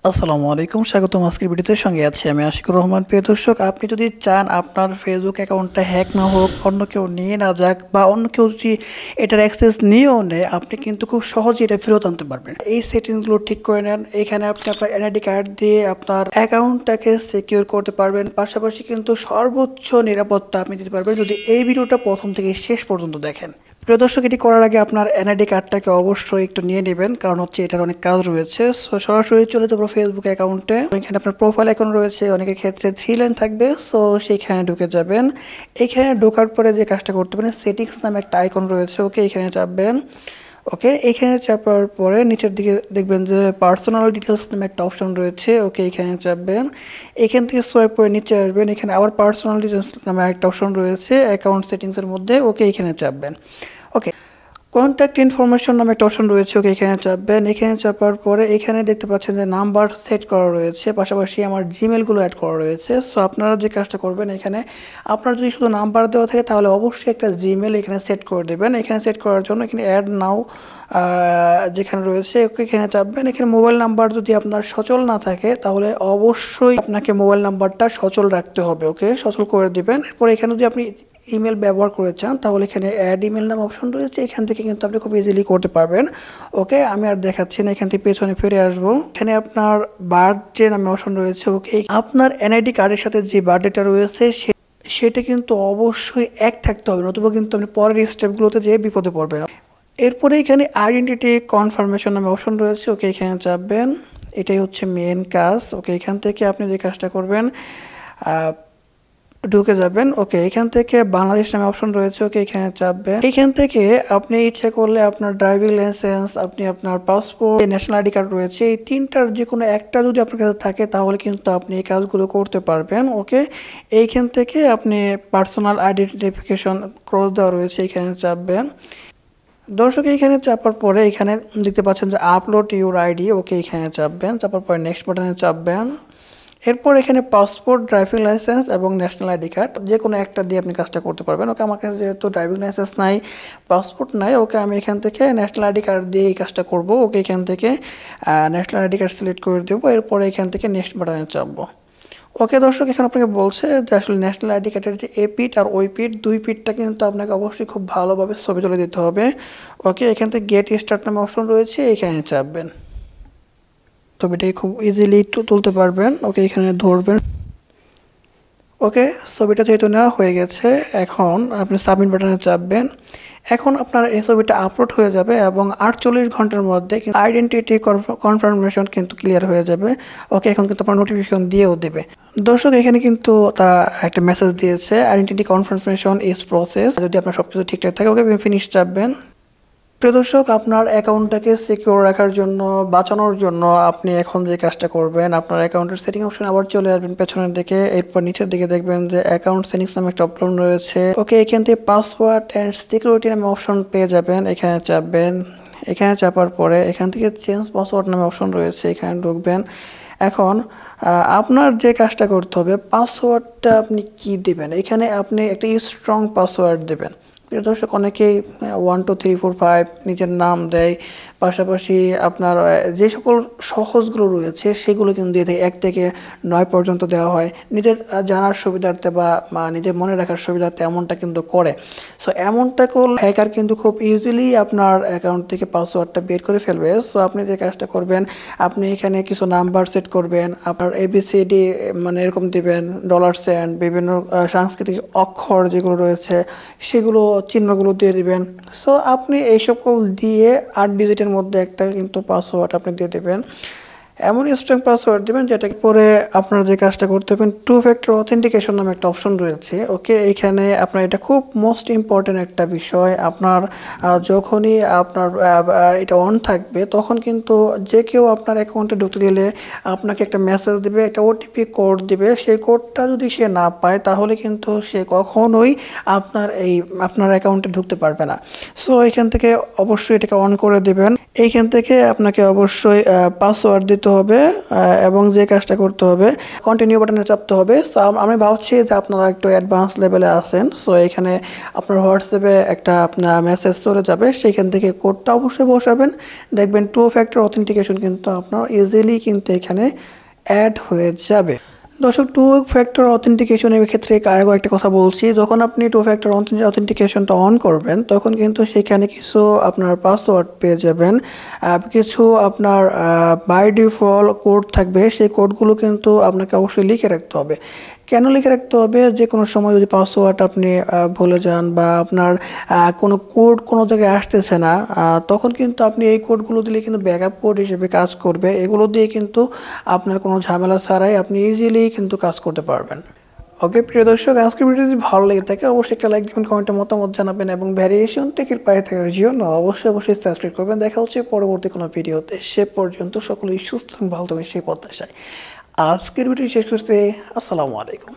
আসসালামু আলাইকুম, স্বাগতম আজকের ভিডিওতে। সঙ্গে আছি আমি আশিকুর রহমান। প্রিয় দর্শক, আপনি যদি চান আপনার ফেসবুক অ্যাকাউন্টটা হ্যাক না হোক, অন্য কেউ নিয়ে না যাক, বা অন্য কেউ যদি এটার অ্যাক্সেস নিয়েও নেয়, আপনি কিন্তু খুব সহজেই এটা ফেরত আনতে পারবেন। এই সেটিংসগুলো ঠিক করে নেন। এখানে আপনি আপনার এনআইডি কার্ড দিয়ে আপনার অ্যাকাউন্টটাকে সিকিউর করতে পারবেন, পাশাপাশি কিন্তু সর্বোচ্চ নিরাপত্তা আপনি দিতে পারবেন যদি এই ভিডিওটা প্রথম থেকে শেষ পর্যন্ত দেখেন। প্রিয় দর্শক, এটি করার আগে আপনার এনআইডি কার্ডটাকে অবশ্যই একটু নিয়ে নেবেন, কারণ হচ্ছে এটার অনেক কাজ রয়েছে। সো সরাসরি চলে যাবো ফেসবুক অ্যাকাউন্টে। এখানে আপনার প্রোফাইল অ্যাকাউন্ট রয়েছে, অনেকের ক্ষেত্রে 3 লাইন থাকবে। সো সেইখানে ঢুকে যাবেন। এখানে ঢোকার পরে যে কাজটা করতে পারেন, সেটিংস নামে একটা আইকন রয়েছে, ওকে এখানে চাপবেন। ওকে, এখানে চাপার পরে নিচের দিকে দেখবেন যে পার্সোনাল ডিটেলস নামে একটা অপশন রয়েছে, ওকে এখানে চাপবেন। এখান থেকে সোয়াইপ করে নিচে আসবেন, এখানে আবার পার্সোনাল ডিটেলস নামে একটা অপশন রয়েছে অ্যাকাউন্ট সেটিংসের মধ্যে, ওকে এখানে চাপবেন। ওকে, কন্ট্যাক্ট ইনফরমেশন নামে একটা অপশন রয়েছে, ওকে এখানে চাপবেন। এখানে চাপার পরে এখানে দেখতে পাচ্ছেন যে নাম্বার সেট করা রয়েছে, পাশাপাশি আমার জিমেলগুলো অ্যাড করা রয়েছে। সো আপনারা যে কাজটা করবেন, এখানে আপনার যদি শুধু নাম্বার দেওয়া থাকে তাহলে অবশ্যই একটা জিমেল এখানে সেট করে দেবেন। এখানে সেট করার জন্য এখানে অ্যাড নাও যেখানে রয়েছে, ওকে এখানে চাপবেন। এখানে মোবাইল নাম্বার যদি আপনার সচল না থাকে তাহলে অবশ্যই আপনাকে মোবাইল নাম্বারটা সচল রাখতে হবে, ওকে সচল করে দিবেন। এরপর এখানে যদি আপনি ইমেল ব্যবহার করে চান তাহলে এখানে অ্যাড ইমেল নাম অপশন রয়েছে, এখান থেকে কিন্তু আপনি খুব ইজিলি করতে পারবেন। ওকে, আমি আর দেখাচ্ছি না, এখান থেকে পেছনে ফিরে আসবো। এখানে আপনার বার্থডে নামে অপশন রয়েছে, ওকে আপনার এনআইডি কার্ডের সাথে যে বার্থডেটা রয়েছে সেটা কিন্তু অবশ্যই এক থাকতে হবে, নতুবা কিন্তু আপনি পরের স্টেপগুলোতে যেয়ে বিপদে পড়বেন। এরপরে এখানে আইডেন্টিটি কনফার্মেশন নামে অপশন রয়েছে, ওকে এখানে চাপবেন। এটাই হচ্ছে মেন কাজ। ওকে, এখান থেকে আপনি যে কাজটা করবেন, ঢুকে যাবেন। ওকে, এখান থেকে বাংলাদেশ নামে অপশন রয়েছে, ওকে এখানে চাপবেন। এখান থেকে আপনি ইচ্ছা করলে আপনার ড্রাইভিং লাইসেন্স, আপনি আপনার পাসপোর্ট, ন্যাশনাল আইডি কার্ড রয়েছে, এই তিনটার যে কোনো একটা যদি আপনার কাছে থাকে তাহলে কিন্তু আপনি এই কাজগুলো করতে পারবেন। ওকে, এইখান থেকে আপনি পার্সোনাল আইডেন্টিফিকেশন ক্রস দেওয়া রয়েছে, এখানে চাপবেন। দর্শক, এখানে চাপার পরে এখানে দেখতে পাচ্ছেন যে আপলোড ইউর আইডি, ওকে এখানে চাপবেন। চাপার পরে নেক্সট বাটনে চাপবেন। এরপর এখানে পাসপোর্ট, ড্রাইভিং লাইসেন্স এবং ন্যাশনাল আইডি কার্ড যে কোনো একটা দিয়ে আপনি কাজটা করতে পারবেন। ওকে, আমার কাছে যেহেতু ড্রাইভিং লাইসেন্স নাই, পাসপোর্ট নাই, ওকে আমি এখান থেকে ন্যাশনাল আইডি কার্ড দিয়ে এই কাজটা করব। ওকে, এখান থেকে ন্যাশনাল আইডি কার্ড সিলেক্ট করে দেবো। এরপরে এখান থেকে নেক্সট বাটনে চাপবো। ওকে দর্শক, এখানে আপনাকে বলছে যে আসলে ন্যাশনাল আইডি কার্ডের যে এ পিঠ আর ওই পিঠ, দুই পিঠটা কিন্তু আপনাকে অবশ্যই খুব ভালোভাবে ছবি তুলে দিতে হবে। ওকে, এখান থেকে গেট স্টার্ট নামে অপশন রয়েছে, এখানে চাপবেন। ছবিটাই খুব ইজিলি তুলতে পারবেন। ওকে, এখানে ধরবেন। ওকে, ছবিটা যেহেতু নেওয়া হয়ে গেছে, এখন আপনি সাবমিট বাটনে চাপবেন। এখন আপনার এই ছবিটা আপলোড হয়ে যাবে এবং 48 ঘন্টার মধ্যে আইডেন্টিটি কনফার্মেশন কিন্তু ক্লিয়ার হয়ে যাবে। ওকে, এখন কিন্তু আপনার নোটিফিকেশন দিয়েও দেবে। দর্শক, এখানে কিন্তু তারা একটা মেসেজ দিয়েছে, আইডেন্টিটি কনফার্মেশন ইজ প্রসেস। যদি আপনার সব কিছু ঠিকঠাক থাকে, ওকে ফিনিশ চাপবেন। প্রিয় দর্শক, আপনার অ্যাকাউন্টটাকে সিকিউর রাখার জন্য, বাঁচানোর জন্য আপনি এখন যে কাজটা করবেন, আপনার অ্যাকাউন্টের সেটিং অপশন আবার চলে আসবেন পেছনের দিকে। এরপর নিচের দিকে দেখবেন যে অ্যাকাউন্ট সেটিংস নামে একটা অপশন রয়েছে। ওকে, এখান থেকে পাসওয়ার্ড অ্যান্ড সিকিউরিটি নামে অপশন পেয়ে যাবেন, এখানে চাপবেন। এখানে চাপার পরে এখান থেকে চেঞ্জ পাসওয়ার্ড নামে অপশন রয়েছে, এখানে ঢুকবেন। এখন আপনার যে কাজটা করতে হবে, পাসওয়ার্ডটা আপনি কি দেবেন, এখানে আপনি একটা স্ট্রং পাসওয়ার্ড দেবেন। প্রিয় দর্শক, অনেকেই 1 2 3 4 5 নিজের নাম দেয়, পাশাপাশি আপনার যে সকল সহজগুলো রয়েছে সেগুলো কিন্তু দিয়ে থাকে, 1 থেকে 9 পর্যন্ত দেওয়া হয় নিজের জানার সুবিধার্থে বা নিজের মনে রাখার সুবিধার্থে, এমনটা কিন্তু করে। সো এমনটা করলে হ্যাকার কিন্তু খুব ইজিলি আপনার অ্যাকাউন্ট থেকে পাসওয়ার্ডটা বের করে ফেলবে। সো আপনি যে কাজটা করবেন, আপনি এখানে কিছু নাম্বার সেট করবেন, আপনার এবিসিডি মানে এরকম দিবেন, $, বিভিন্ন সাংস্কৃতিক অক্ষর যেগুলো রয়েছে সেগুলো, চিহ্নগুলো দিয়ে দিবেন। সো আপনি এই সকল দিয়ে 8 ডিজিটের মধ্যে একটা কিন্তু পাসওয়ার্ড আপনি দিয়ে দেবেন। এমন স্ট্রং পাসওয়ার্ড দেবেন যেটা পরে আপনারা যে কাজটা করতে হবে, 2 ফ্যাক্টর অথেন্টিকেশন নামে একটা অপশন রয়েছে। ওকে, এখানে আপনার এটা খুব মোস্ট ইম্পর্টেন্ট একটা বিষয়। আপনার যখনই আপনার এটা অন থাকবে তখন কিন্তু যে কেউ আপনার অ্যাকাউন্টে ঢুকতে দিলে আপনাকে একটা মেসেজ দিবে, একটা ওটিপি কোড দিবে। সেই কোডটা যদি সে না পায় তাহলে কিন্তু সে কখনোই আপনার অ্যাকাউন্টে ঢুকতে পারবে না। সো এখান থেকে অবশ্যই এটাকে অন করে দেবেন। এইখান থেকে আপনাকে অবশ্যই পাসওয়ার্ড দিতে হবে এবং যে কাজটা করতে হবে কন্টিনিউ বাটনে চাপতে হবে। সো আমি ভাবছি যে আপনারা একটু অ্যাডভান্স লেভেলে আছেন। সো এখানে আপনার হোয়াটসঅ্যাপে একটা আপনার মেসেজ চলে যাবে, সেইখান থেকে কোডটা অবশ্যই বসাবেন। দেখবেন টু ফ্যাক্টর অথেন্টিকেশন কিন্তু আপনার ইজিলি কিন্তু এখানে অ্যাড হয়ে যাবে। দর্শক, টু ফ্যাক্টর অথেন্টিকেশনের ক্ষেত্রে আরও একটা কথা বলছি, যখন আপনি টু ফ্যাক্টর অথেন্টিকেশনটা অন করবেন তখন কিন্তু সেখানে কিছু আপনার পাসওয়ার্ড পেয়ে যাবেন, কিছু আপনার বাই ডিফল্ট কোড থাকবে। সেই কোডগুলো কিন্তু আপনাকে অবশ্যই লিখে রাখতে হবে। কেন লিখে রাখতে হবে? যে কোনো সময় যদি পাসওয়ার্ড আপনি ভুলে যান বা আপনার কোনো কোড কোনো জায়গায় আসতেছে না, তখন কিন্তু আপনি এই কোডগুলো দিলে কিন্তু ব্যাকআপ কোড হিসেবে কাজ করবে। এগুলো দিয়ে কিন্তু আপনার কোনো ঝামেলা ছাড়াই আপনি ইজিলি কিন্তু কাজ করতে পারবেন। ওকে প্রিয় দর্শক, আজকের ভিডিও যদি ভালো লেগে থাকে অবশ্যই একটা লাইক দিবেন, কমেন্টে মতামত জানাবেন এবং ভ্যারিয়েশন টেকের পায়ে থাকার জন্য অবশ্যই সাবস্ক্রাইব করবেন। দেখা হচ্ছে পরবর্তী কোনো ভিডিওতে। সে পর্যন্ত সকলেই সুস্থ এবং ভালো থাকবেন সেই প্রত্যাশায় আজকের ভিডিও শেষ করছি। আসসালামু আলাইকুম।